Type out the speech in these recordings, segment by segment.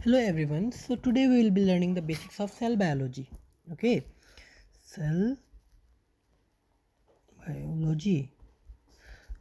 Hello everyone. So today we will be learning the basics of cell biology. Okay, cell biology.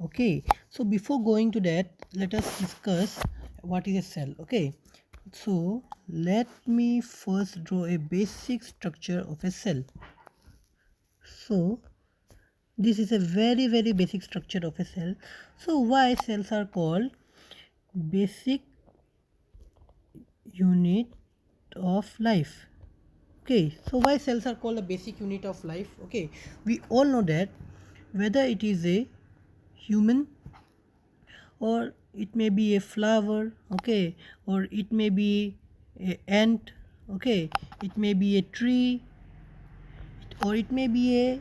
Okay, so before going to that, let us discuss what is a cell. Okay, so let me first draw a basic structure of a cell. So this is a very basic structure of a cell. So why cells are called basic unit of life? Okay, so why cells are called a basic unit of life? Okay, we all know that whether it is a human or it may be a flower, okay, or it may be a ant, okay, it may be a tree, or it may be a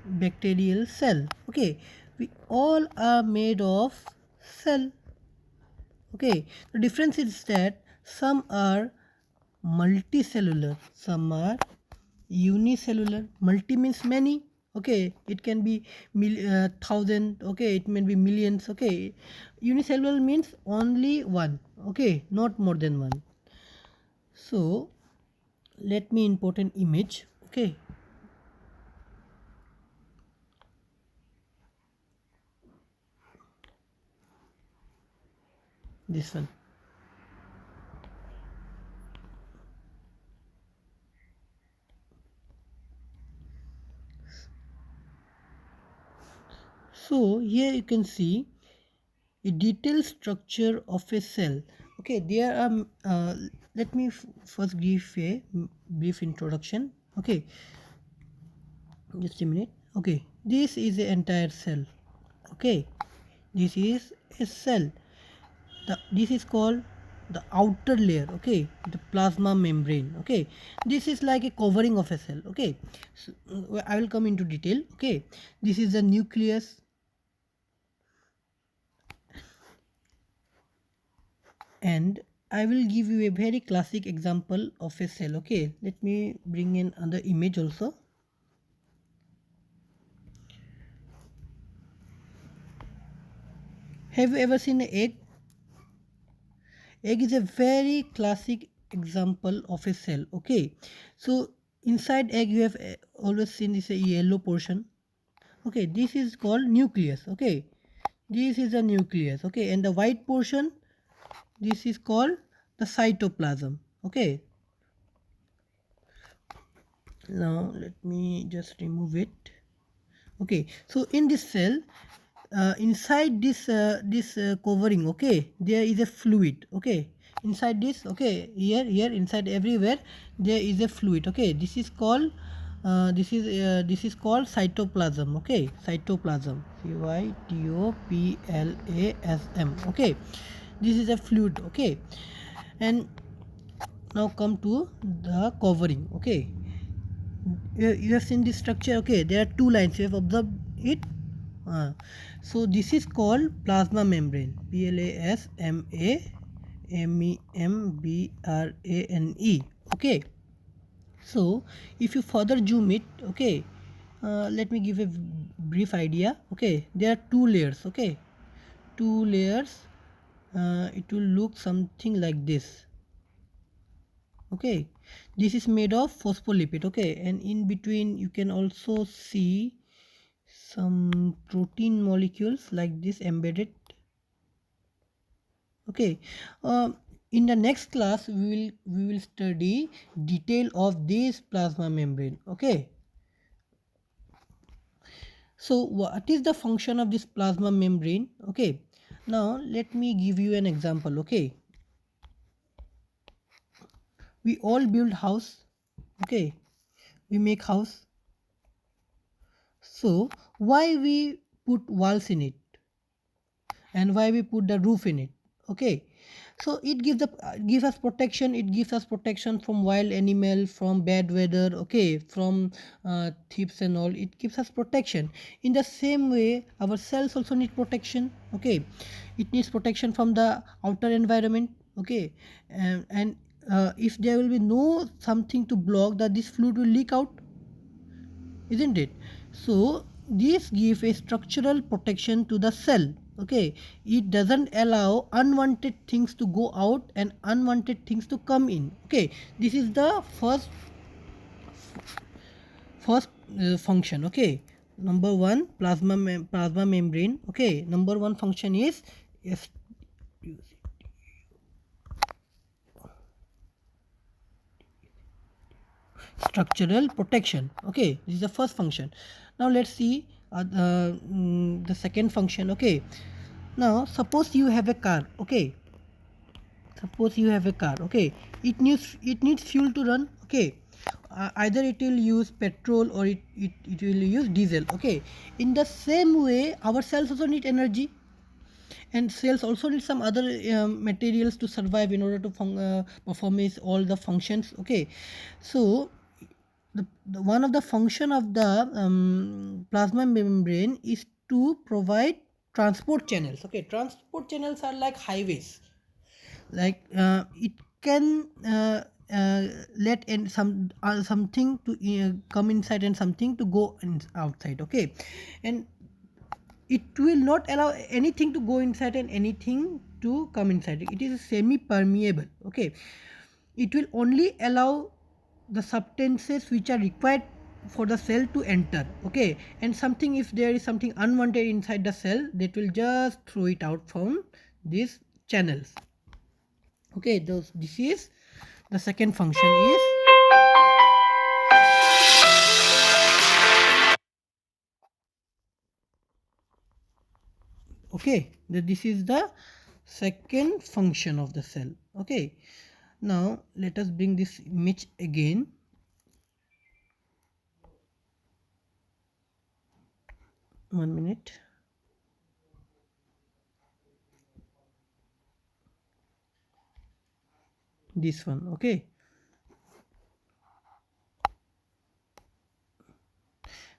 bacterial cell. Okay, we all are made of cell. Okay, the difference is that some are multicellular, some are unicellular. Multi means many. Okay, it can be thousand. Okay, it may be millions. Okay, unicellular means only one. Okay, not more than one. So let me import an image. Okay, this one. So here you can see a detailed structure of a cell. Okay, there are let me first give a brief introduction. Okay, just a minute. Okay, this is the entire cell. Okay, this is a cell. This is called the outer layer. Okay, the plasma membrane. Okay, this is like a covering of a cell. Okay, so I will come into detail. Okay, this is the nucleus, and I will give you a very classic example of a cell. Okay, let me bring in another image also. Have you ever seen an egg? Egg is a very classic example of a cell. Okay, so inside egg you have always seen this a yellow portion. Okay, this is called nucleus. Okay, this is a nucleus. Okay, and the white portion, this is called the cytoplasm. Okay, now let me just remove it. Okay, so in this cell, inside this covering, okay, there is a fluid. Okay, inside this, okay, here inside everywhere there is a fluid. Okay, this is called cytoplasm. Okay, cytoplasm, cytoplasm. Okay, this is a fluid. Okay, and now come to the covering. Okay, you have seen this structure. Okay, there are two lines, you have observed it. So this is called plasma membrane. PLASMA Okay, so if you further zoom it, okay, let me give a brief idea. Okay, there are two layers. Okay, two layers. It will look something like this. Okay, this is made of phospholipid. Okay, and in between you can also see some protein molecules like this embedded. Okay, in the next class we will study detail of this plasma membrane. Okay, so what is the function of this plasma membrane? Okay, now let me give you an example. Okay, we all build house. Okay, we make house. So why we put walls in it and why we put the roof in it? Okay, so it gives us protection. It gives us protection from wild animal, from bad weather. Okay, from thieves and all. It gives us protection. In the same way, our cells also need protection. Okay, it needs protection from the outer environment. Okay, and if there will be no something to block, that this fluid will leak out, isn't it? So these give a structural protection to the cell. Okay, it doesn't allow unwanted things to go out and unwanted things to come in. Okay, this is the first function. Okay, number one, plasma membrane. Okay, number one function is structural protection. Okay, this is the first function. Now let's see the second function. Okay, now suppose you have a car. Okay, suppose you have a car. Okay, it needs fuel to run. Okay, either it will use petrol or it will use diesel. Okay, in the same way our cells also need energy, and cells also need some other materials to survive in order to perform all the functions. Okay, so the one of the function of the plasma membrane is to provide transport channels. Okay, transport channels are like highways, like it can let in something to come inside and something to go outside. Okay, and it will not allow anything to go inside and anything to come inside. It is semi permeable. Okay, it will only allow the substances which are required for the cell to enter. Okay, and something, if there is something unwanted inside the cell, that will just throw it out from these channels. Okay, this is the second function is okay, this is the second function of the cell. Okay, now let us bring this image again. One minute. This one. Okay,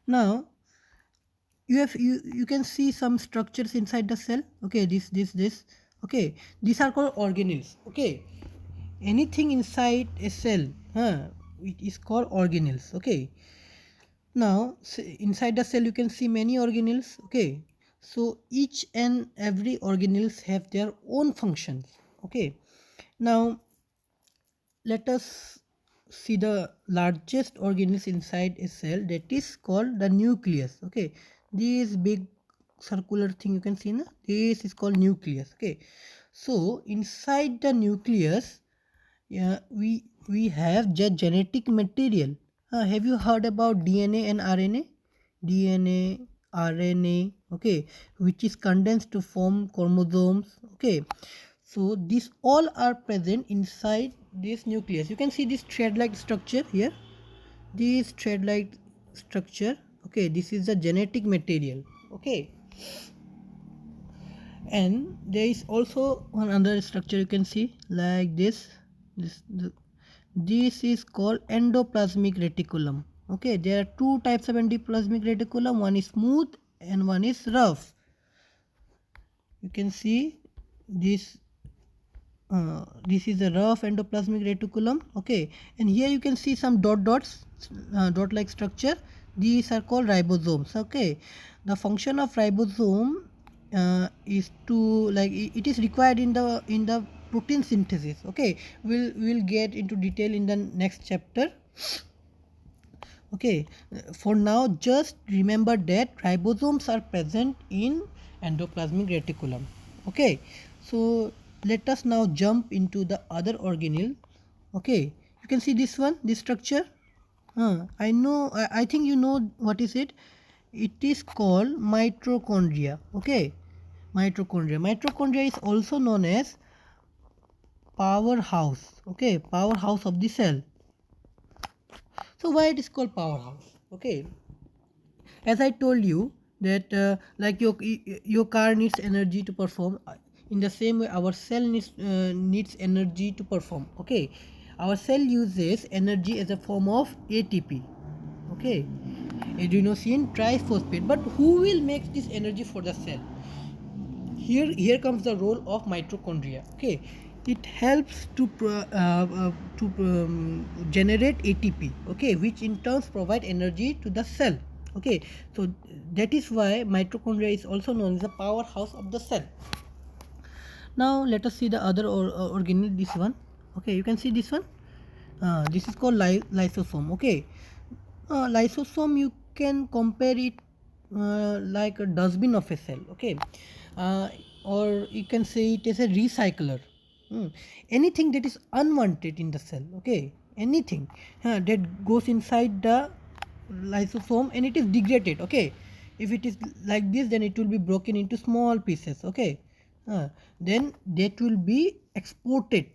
now you can see some structures inside the cell. Okay, this. Okay, these are called organelles. Okay, anything inside a cell, it is called organelles. Okay, now inside the cell you can see many organelles. Okay, so each and every organelles have their own functions. Okay, now let us see the largest organelles inside a cell, that is called the nucleus. Okay, this big circular thing you can see na, this is called nucleus. Okay, so inside the nucleus, yeah, we have genetic material. Have you heard about DNA and RNA? DNA, RNA, okay, which is condensed to form chromosomes. Okay, so these all are present inside this nucleus. You can see this thread-like structure here. This thread-like structure. Okay, this is the genetic material. Okay, and there is also one other structure you can see like this. This is called endoplasmic reticulum. Okay, there are two types of endoplasmic reticulum. One is smooth and one is rough. You can see this. This is a rough endoplasmic reticulum. Okay, and here you can see some dot-like structure. These are called ribosomes. Okay, the function of ribosome is to, like, it is required in the protein synthesis. Okay, we'll get into detail in the next chapter. Okay, for now just remember that ribosomes are present in endoplasmic reticulum. Okay, so let us now jump into the other organelle. Okay, you can see this one, this structure. I think you know what is it. It is called mitochondria. Okay, mitochondria is also known as powerhouse. Okay, powerhouse of the cell. So why it is called powerhouse? Okay, as I told you that like your car needs energy to perform, in the same way our cell needs energy to perform. Okay, our cell uses energy as a form of ATP. Okay, adenosine triphosphate. But who will make this energy for the cell? Here comes the role of mitochondria. Okay, it helps to generate ATP. Okay, which in turn provide energy to the cell. Okay, so that is why mitochondria is also known as the powerhouse of the cell. Now let us see the other organelle, this one. Okay, you can see this one. This is called lysosome. Okay, lysosome, you can compare it like a dustbin of a cell. Okay, uh, or you can say it as a recycler. Anything that is unwanted in the cell, okay, anything that goes inside the lysosome and it is degraded. Okay, if it is like this, then it will be broken into small pieces. Okay, then that will be exported.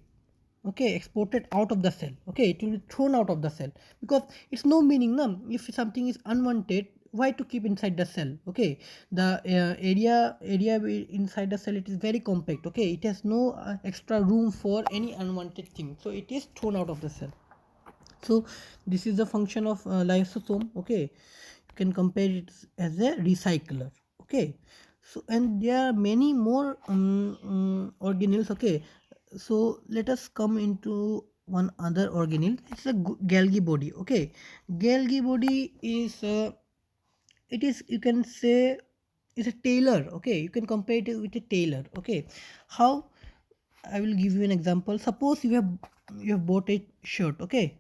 Okay, exported out of the cell. Okay, it will be thrown out of the cell, because it's no meaning now if something is unwanted, why to keep inside the cell. Okay, the area inside the cell, it is very compact. Okay, it has no extra room for any unwanted thing, so it is thrown out of the cell. So this is the function of lysosome. Okay, you can compare it as a recycler. Okay, so and there are many more organelles. Okay, so let us come into one other organelle. It's a Golgi body. Okay, Golgi body is it is, you can say, is a tailor. Okay, you can compare it with a tailor. Okay, how? I will give you an example. Suppose you have bought a shirt. Okay,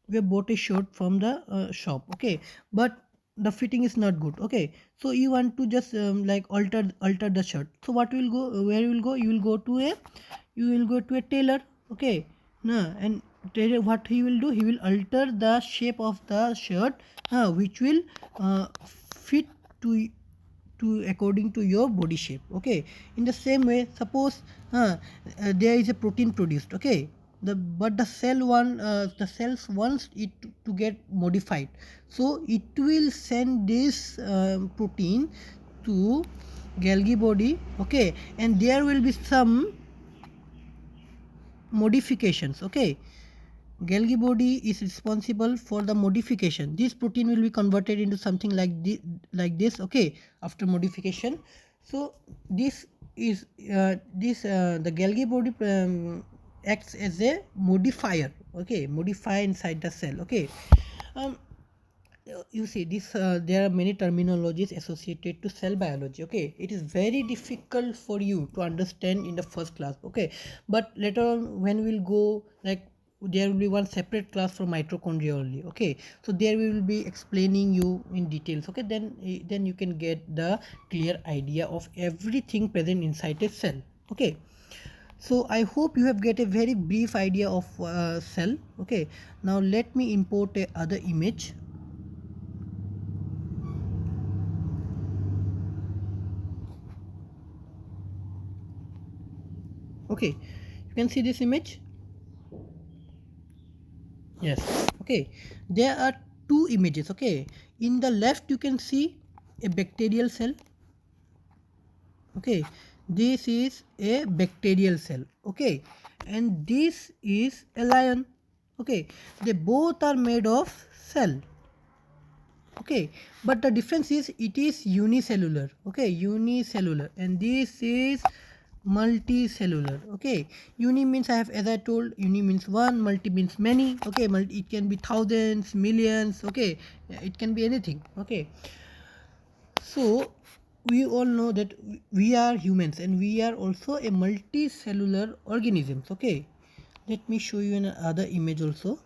you have bought a shirt from the shop. Okay, but the fitting is not good. Okay, so you want to just like alter the shirt. So what will go? Where you will go? You will go to a tailor. Okay, no, and tailor, what he will do? He will alter the shape of the shirt, which will fit to according to your body shape. Okay, in the same way, suppose there is a protein produced. Okay, but the cells wants it to get modified, so it will send this protein to Golgi body. Okay, and there will be some modifications. Okay, Golgi body is responsible for the modification. This protein will be converted into something like this. Okay, after modification. So this is the Golgi body acts as a modifier. Okay, modifier inside the cell. Okay, um, you see this there are many terminologies associated to cell biology. Okay, it is very difficult for you to understand in the first class. Okay, but later on when we'll go, like, there will be one separate class for mitochondria only. Okay, so there we will be explaining you in details. Okay, then you can get the clear idea of everything present inside a cell. Okay, so I hope you have get a very brief idea of cell. Okay, now let me import a other image. Okay, you can see this image. Yes. Okay, there are two images. Okay, in the left you can see a bacterial cell. Okay, this is a bacterial cell. Okay, and this is a lion. Okay, they both are made of cell. Okay, but the difference is it is unicellular. Okay, unicellular, and this is multicellular. Okay, uni means, I have, as I told, uni means one, multi means many. Okay, it can be thousands, millions. Okay, it can be anything. Okay, so we all know that we are humans and we are also a multicellular organisms. Okay, let me show you another image also.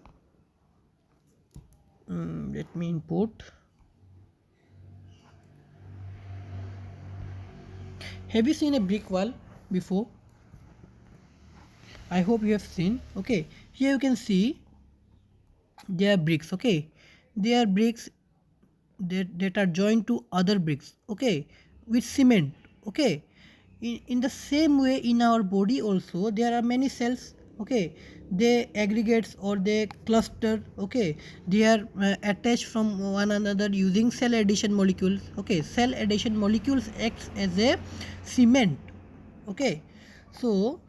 Let me import. Have you seen a brick wall before? I hope you have seen. Okay, here you can see they are bricks. Okay, they are bricks that are joined to other bricks. Okay, with cement. Okay, in the same way, in our body also there are many cells. Okay, they aggregates or they cluster. Okay, they are attached from one another using cell adhesion molecules. Okay, cell adhesion molecules acts as a cement. Okay, so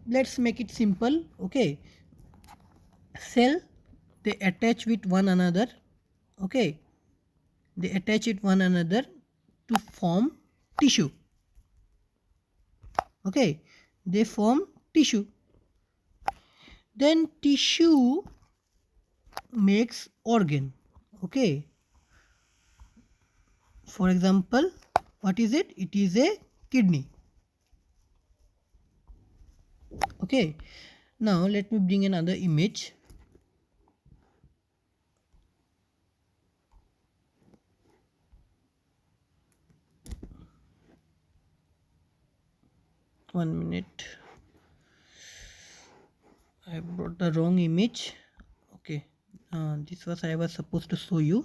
let's make it simple. Okay, cell, they attach with one another. Okay, they attach it one another to form tissue. Okay, they form tissue, then tissue makes organ. Okay, For example, what is it? It is a kidney. Okay, now let me bring another image. One minute, I brought the wrong image. Okay, this was I was supposed to show you.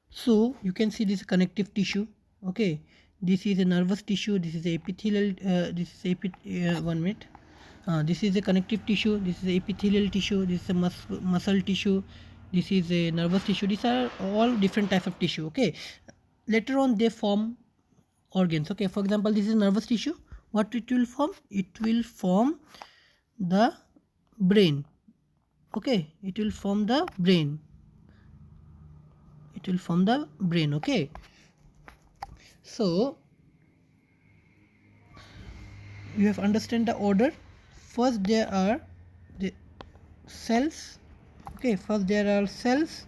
So you can see this connective tissue. Okay, this is a nervous tissue, this is epithelial, one minute, this is a connective tissue, this is epithelial tissue, this is a muscle tissue, this is a nervous tissue. These are all different types of tissue. Okay, later on they form organs. Okay, for example, this is nervous tissue. What it will form? It will form the brain. Okay, it will form the brain. It will form the brain. Okay, so you have understand the order. First there are the cells. Okay, first there are cells,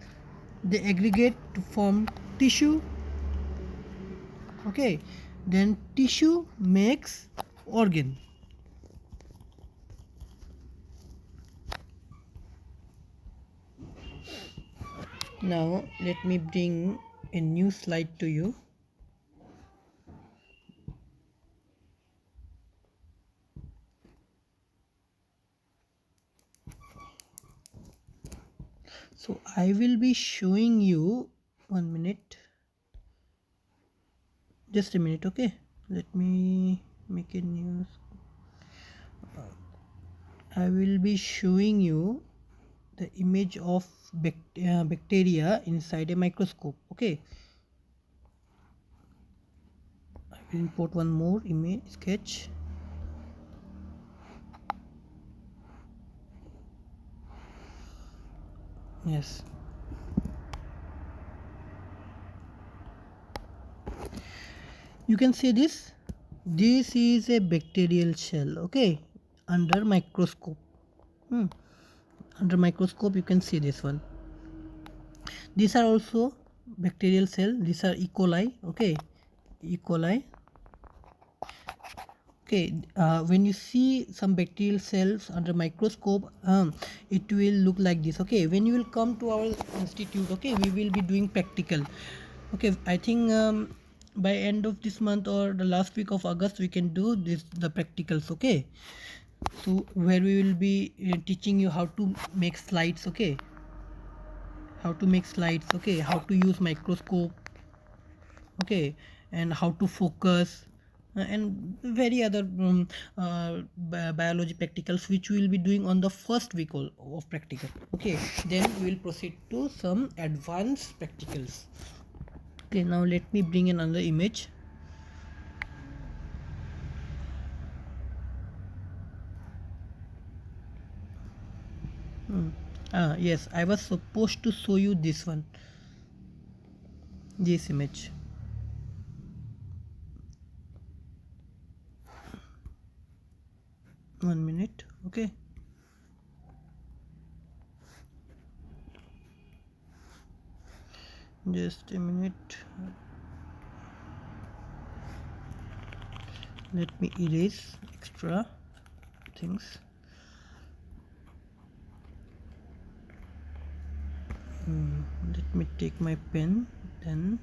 they aggregate to form tissue. Okay, then tissue makes organ. Now let me bring a new slide to you. So I will be showing you, one minute, just a minute. Okay, let me make a new. I will be showing you the image of bacteria inside a microscope. Okay, I will import one more image sketch. Yes, you can see this. This is a bacterial shell. Okay, under microscope. Under microscope you can see this one. These are also bacterial cell. These are E. coli. Okay, E. coli. Okay, when you see some bacterial cells under microscope, it will look like this. Okay, when you will come to our institute, okay, we will be doing practical. Okay, I think by end of this month or the last week of August we can do the practicals. Okay, so where we will be teaching you how to make slides. Okay, how to make slides. Okay, how to use microscope. Okay, and how to focus, and very other biology practicals which we will be doing on the first week of practical. Okay, then we will proceed to some advanced practicals. Okay, now let me bring another image. Yes, I was supposed to show you this one, this image. One minute. Okay, just a minute, let me erase extra things. Let me take my pen then.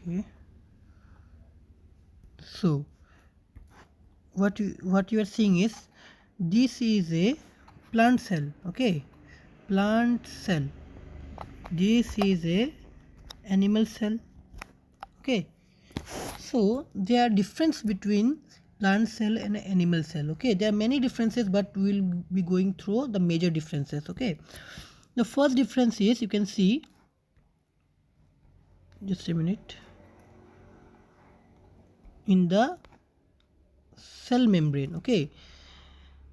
Okay, so what you are seeing is, this is a plant cell. Okay, plant cell. This is a animal cell. Okay, so there are difference between plant cell and animal cell. Okay, there are many differences, but we will be going through the major differences. Okay, the first difference is, you can see, just a minute, in the cell membrane. Okay,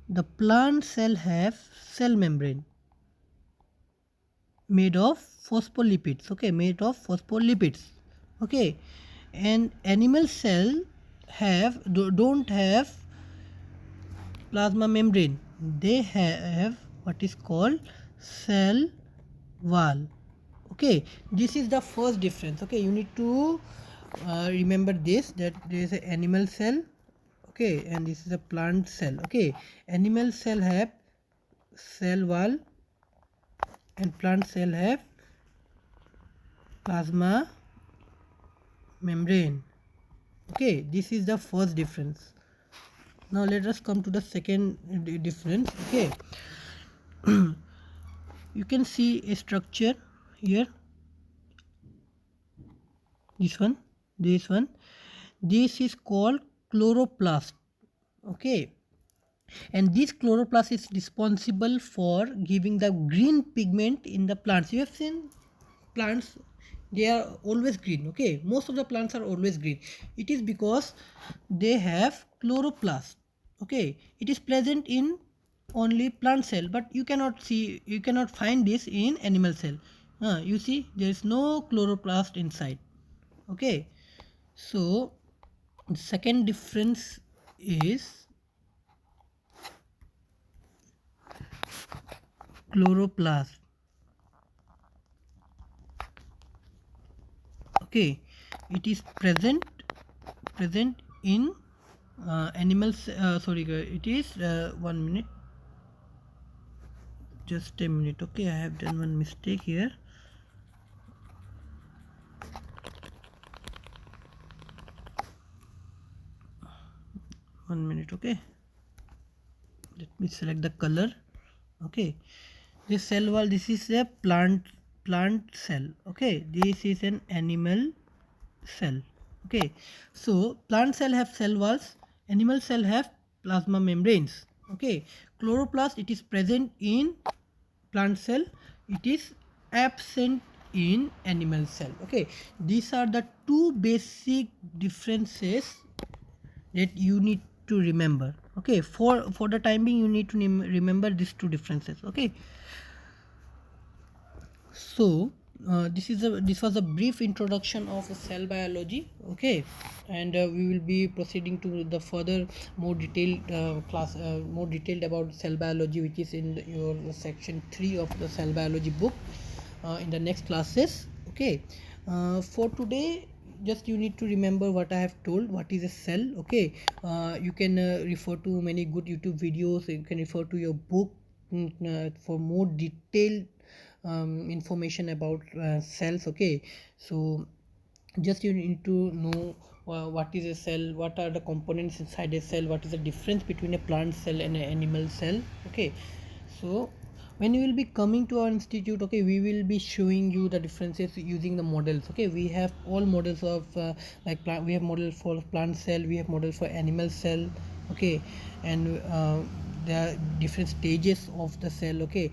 the plant cell have cell membrane made of phospholipids. Okay, made of phospholipids. Okay, and animal cell don't have plasma membrane. They have what is called cell wall. Okay, this is the first difference. Okay, you need to remember this, that there is an animal cell, okay, and this is a plant cell. Okay, animal cell have cell wall and plant cell have plasma membrane. Okay, this is the first difference. Now let us come to the second difference. Okay, you can see a structure here, this one, this is called chloroplast. Okay, and this chloroplast is responsible for giving the green pigment in the plants. You have seen plants, they are always green. Okay, most of the plants are always green. It is because they have chloroplast. Okay, it is present in only plant cell, but you cannot find this in animal cell. You see, there is no chloroplast inside. Okay, so the second difference is chloroplast. Okay, it is present in animals. Sorry, it is 1 minute, just a minute. Okay, I have done one mistake here. One minute. Okay, let me select the color. Okay, this cell wall, this is a plant cell. Okay, this is an animal cell. Okay, so plant cell have cell walls, animal cell have plasma membranes. Okay, chloroplast, it is present in plant cell, it is absent in animal cell. Okay, these are the two basic differences that you need to remember. Okay, for the time being you need to remember these two differences. Okay, so this was a brief introduction of cell biology. Okay, and we will be proceeding to the further more detailed more detailed about cell biology, which is in your section 3 of the cell biology book, in the next classes. Okay, for today just you need to remember what I have told, what is a cell. Okay, you can refer to many good YouTube videos, you can refer to your book for more detailed information about cells. Okay, so just you need to know what is a cell, what are the components inside a cell, what is the difference between a plant cell and an animal cell. Okay, so when you will be coming to our institute, okay, we will be showing you the differences using the models. Okay, we have all models of we have model for plant cell, we have model for animal cell. Okay, and there are different stages of the cell. Okay,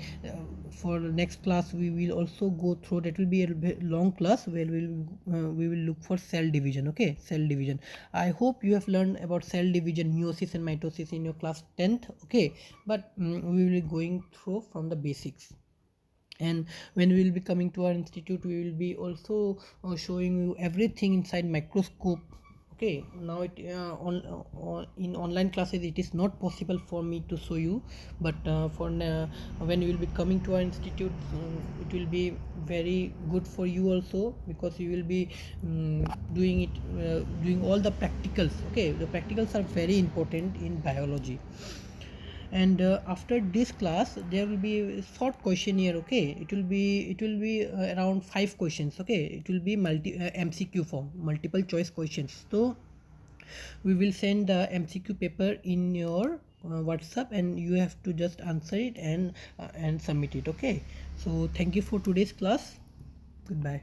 for the next class we will also go through, that will be a long class where we will look for cell division. Okay, cell division. I hope you have learned about cell division, meiosis and mitosis in your class 10th. Okay, but we will be going through from the basics, and when we will be coming to our institute we will be also showing you everything inside microscope. Okay, now in online classes it is not possible for me to show you, but when you will be coming to our institute, it will be very good for you also, because you will be doing all the practicals. Okay, the practicals are very important in biology. And after this class there will be a short questionnaire. Okay, it will be around 5 questions. Okay, it will be MCQ form, multiple choice questions. So we will send the MCQ paper in your WhatsApp, and you have to just answer it and submit it. Okay, so thank you for today's class. Goodbye.